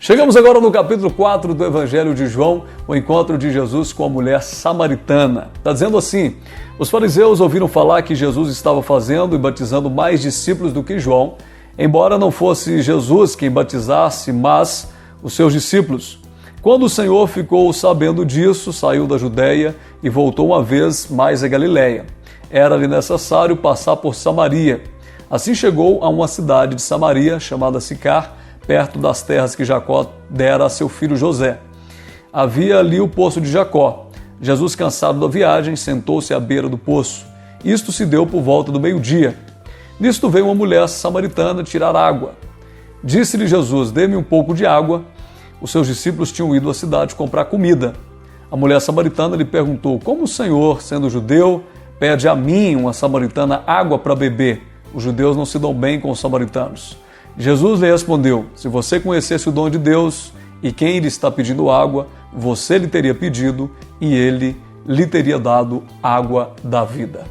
Chegamos agora no capítulo 4 do Evangelho de João, o encontro de Jesus com a mulher samaritana. Está dizendo assim: os fariseus ouviram falar que Jesus estava fazendo e batizando mais discípulos do que João, embora não fosse Jesus quem batizasse, mas os seus discípulos. Quando o Senhor ficou sabendo disso, saiu da Judeia e voltou uma vez mais a Galiléia. Era-lhe necessário passar por Samaria. Assim chegou a uma cidade de Samaria, chamada Sicar, perto das terras que Jacó dera a seu filho José. Havia ali o poço de Jacó. Jesus, cansado da viagem, sentou-se à beira do poço. Isto se deu por volta do meio-dia. Nisto veio uma mulher samaritana tirar água. Disse-lhe Jesus: dê-me um pouco de água. Os seus discípulos tinham ido à cidade comprar comida. A mulher samaritana lhe perguntou: como o Senhor, sendo judeu, pede a mim, uma samaritana, água para beber? Os judeus não se dão bem com os samaritanos. Jesus lhe respondeu: se você conhecesse o dom de Deus e quem lhe está pedindo água, você lhe teria pedido e ele lhe teria dado água da vida.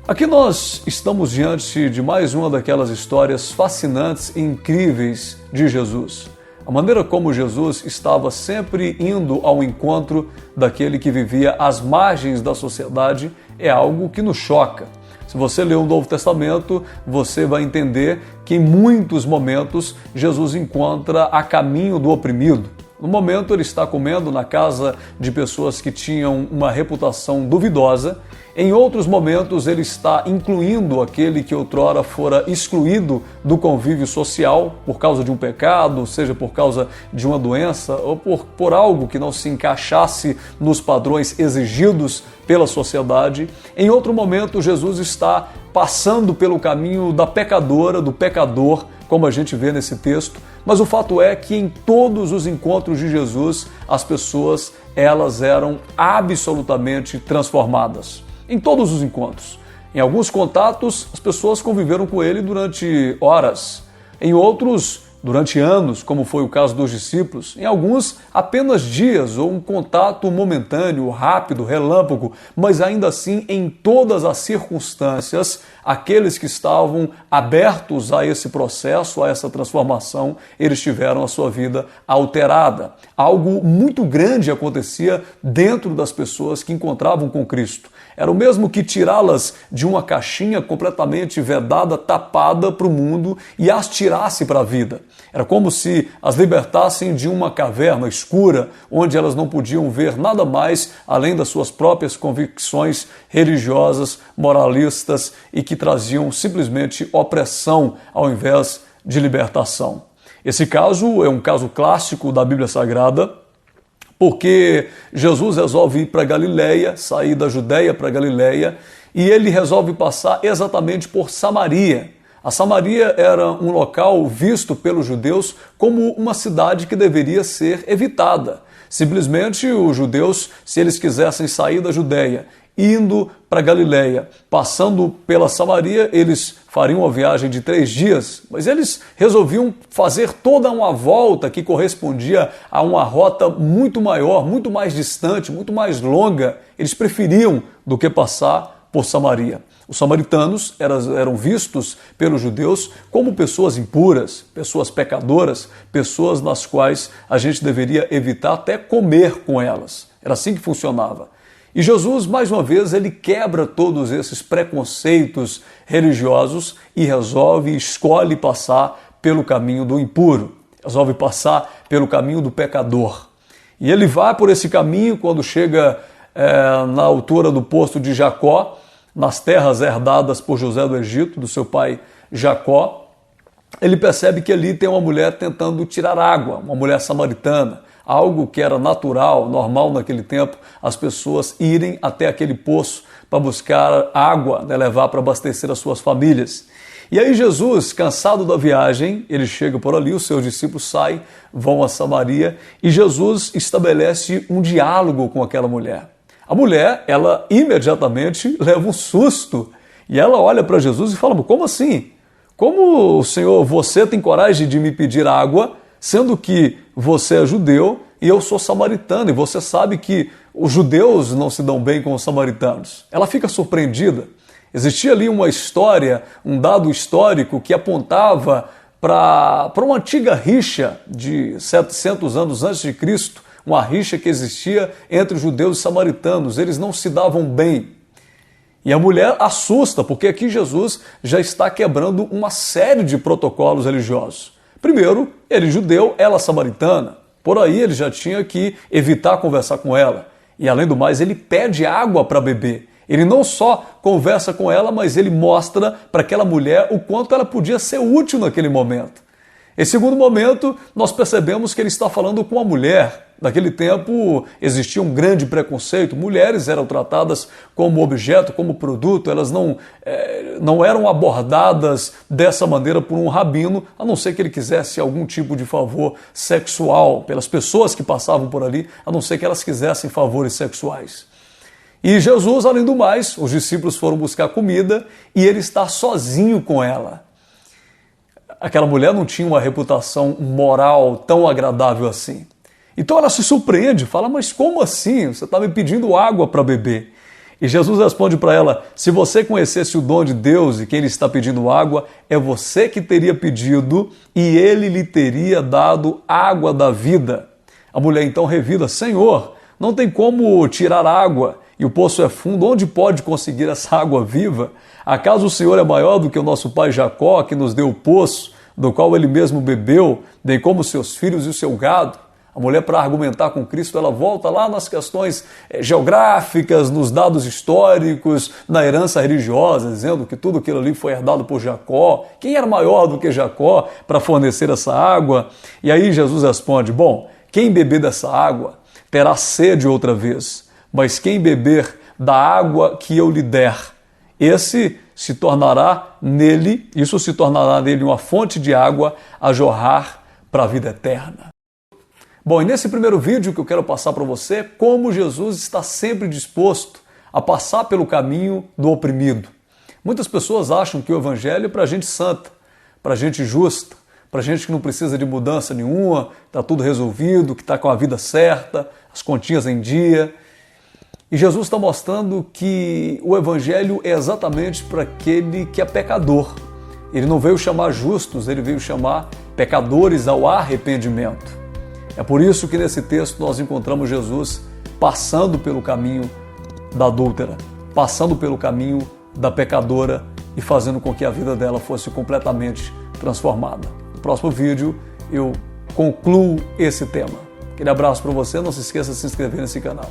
Aqui nós estamos diante de mais uma daquelas histórias fascinantes e incríveis de Jesus. A maneira como Jesus estava sempre indo ao encontro daquele que vivia às margens da sociedade é algo que nos choca. Se você ler o Novo Testamento, você vai entender que em muitos momentos Jesus encontra a caminho do oprimido. No momento ele está comendo na casa de pessoas que tinham uma reputação duvidosa. Em outros momentos ele está incluindo aquele que outrora fora excluído do convívio social por causa de um pecado, seja por causa de uma doença ou por algo que não se encaixasse nos padrões exigidos pela sociedade. Em outro momento Jesus está passando pelo caminho da pecadora, do pecador, como a gente vê nesse texto, mas o fato é que em todos os encontros de Jesus, as pessoas, elas eram absolutamente transformadas. Em todos os encontros. Em alguns contatos, as pessoas conviveram com ele durante horas. Em outros, durante anos, como foi o caso dos discípulos. Em alguns, apenas dias ou um contato momentâneo, rápido, relâmpago. Mas ainda assim, em todas as circunstâncias, aqueles que estavam abertos a esse processo, a essa transformação, eles tiveram a sua vida alterada. Algo muito grande acontecia dentro das pessoas que encontravam com Cristo. Era o mesmo que tirá-las de uma caixinha completamente vedada, tapada para o mundo e as tirasse para a vida. Era como se as libertassem de uma caverna escura, onde elas não podiam ver nada mais além das suas próprias convicções religiosas, moralistas e que traziam simplesmente opressão ao invés de libertação. Esse caso é um caso clássico da Bíblia Sagrada, porque Jesus resolve ir para Galiléia, sair da Judéia para Galiléia, e ele resolve passar exatamente por Samaria. A Samaria era um local visto pelos judeus como uma cidade que deveria ser evitada. Simplesmente os judeus, se eles quisessem sair da Judéia, indo para Galiléia, passando pela Samaria, eles fariam uma viagem de 3 dias, mas eles resolviam fazer toda uma volta que correspondia a uma rota muito maior, muito mais distante, muito mais longa. Eles preferiam do que passar por Samaria. Os samaritanos eram vistos pelos judeus como pessoas impuras, pessoas pecadoras, pessoas nas quais a gente deveria evitar até comer com elas. Era assim que funcionava. E Jesus, mais uma vez, ele quebra todos esses preconceitos religiosos e resolve, escolhe passar pelo caminho do impuro, resolve passar pelo caminho do pecador. E ele vai por esse caminho quando chega na altura do poço de Jacó, nas terras herdadas por José do Egito, do seu pai Jacó. Ele percebe que ali tem uma mulher tentando tirar água, uma mulher samaritana. Algo que era natural, normal naquele tempo, as pessoas irem até aquele poço para buscar água, levar para abastecer as suas famílias. E aí Jesus, cansado da viagem, ele chega por ali, os seus discípulos saem, vão a Samaria e Jesus estabelece um diálogo com aquela mulher. A mulher, ela imediatamente leva um susto e ela olha para Jesus e fala: como assim? Como, Senhor, você tem coragem de me pedir água, sendo que você é judeu e eu sou samaritano, e você sabe que os judeus não se dão bem com os samaritanos? Ela fica surpreendida. Existia ali uma história, um dado histórico que apontava para uma antiga rixa de 700 anos antes de Cristo, uma rixa que existia entre os judeus e samaritanos. Eles não se davam bem. E a mulher assusta, porque aqui Jesus já está quebrando uma série de protocolos religiosos. Primeiro, ele judeu, ela samaritana. Por aí ele já tinha que evitar conversar com ela. E além do mais, ele pede água para beber. Ele não só conversa com ela, mas ele mostra para aquela mulher o quanto ela podia ser útil naquele momento. Em segundo momento, nós percebemos que ele está falando com a mulher. Naquele tempo existia um grande preconceito, mulheres eram tratadas como objeto, como produto, elas não eram abordadas dessa maneira por um rabino, a não ser que ele quisesse algum tipo de favor sexual pelas pessoas que passavam por ali, a não ser que elas quisessem favores sexuais. E Jesus, além do mais, os discípulos foram buscar comida e ele está sozinho com ela. Aquela mulher não tinha uma reputação moral tão agradável assim. Então ela se surpreende, fala, mas como assim? Você está me pedindo água para beber. E Jesus responde para ela, se você conhecesse o dom de Deus e quem lhe está pedindo água, é você que teria pedido e ele lhe teria dado água da vida. A mulher então revida, Senhor, não tem como tirar água e o poço é fundo, onde pode conseguir essa água viva? Acaso o Senhor é maior do que o nosso pai Jacó, que nos deu o poço, do qual ele mesmo bebeu, bem como seus filhos e o seu gado? A mulher, para argumentar com Cristo, ela volta lá nas questões geográficas, nos dados históricos, na herança religiosa, dizendo que tudo aquilo ali foi herdado por Jacó. Quem era maior do que Jacó para fornecer essa água? E aí Jesus responde, bom, quem beber dessa água terá sede outra vez, mas quem beber da água que eu lhe der, esse se tornará nele, isso se tornará nele uma fonte de água a jorrar para a vida eterna. Bom, e nesse primeiro vídeo que eu quero passar para você, como Jesus está sempre disposto a passar pelo caminho do oprimido. Muitas pessoas acham que o evangelho é para gente santa, para gente justa, para gente que não precisa de mudança nenhuma, está tudo resolvido, que está com a vida certa, as continhas em dia. E Jesus está mostrando que o evangelho é exatamente para aquele que é pecador. Ele não veio chamar justos, ele veio chamar pecadores ao arrependimento. É por isso que nesse texto nós encontramos Jesus passando pelo caminho da adúltera, passando pelo caminho da pecadora e fazendo com que a vida dela fosse completamente transformada. No próximo vídeo eu concluo esse tema. Aquele abraço para você, não se esqueça de se inscrever nesse canal.